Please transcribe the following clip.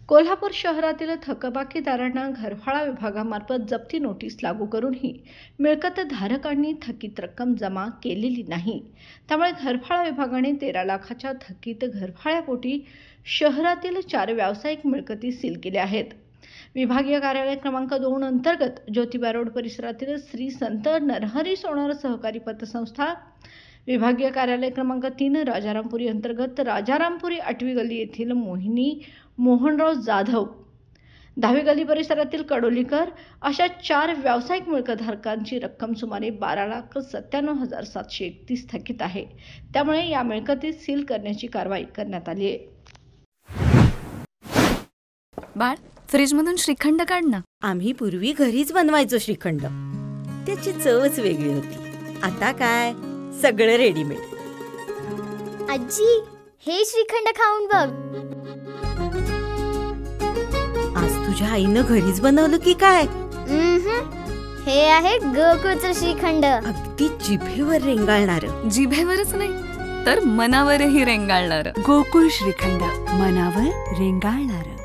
कोल्हापूर शहरातील थकबाकीदारांना घरफाळा विभागामार्फत जप्ती नोटीस लागू करूनही मिळकतधारकांनी थकीत रक्कम जमा केलेली नाही. त्यामुळे घरफाळा विभागाने 13 लाखाच्या थकीत घरफाळ्यापोटी शहरातील 4 व्यावसायिक मिळकती सील केल्या आहेत. विभागीय कार्यालय क्रमांक 2 अंतर्गत ज्योतिबा रोड परिसरातील श्री संत नरहरी सोनार सहकारी पतसंस्था, विभागीय कार्यालय क्रमांक 3 राजारामपुरी अंतर्गत राजारामपुरी 8वी गल्ली येथील मोहिनी मोहनराव जाधव, 10वी गल्ली परिसरातील कडोलीकर अशा 4 व्यावसायिक मिळकतधारकांची रक्कम सुमारे 12,97,731 थकीत आहे. त्यामुळे या मिळकती सील करण्याची कारवाई करण्यात आली आहे. बाळ, फ्रीजमधून श्रीखंड काढ ना. आम्ही पूर्वी घरीच बनवायचो श्रीखंड. त्याची चवच वेगळी होती. आता काय सगळं रेडीमेड. आजी, हे श्रीखंड खाऊन बघ. आज तुझ्या आईनं घरीच बनवलं की काय? हे आहे गोकुळचं श्रीखंड. अगदी जिभेवर रेंगाळणार. जिभेवरच नाही तर मनावरही रेंगाळणार. गोकुळ श्रीखंड, मनावर रेंगाळणार.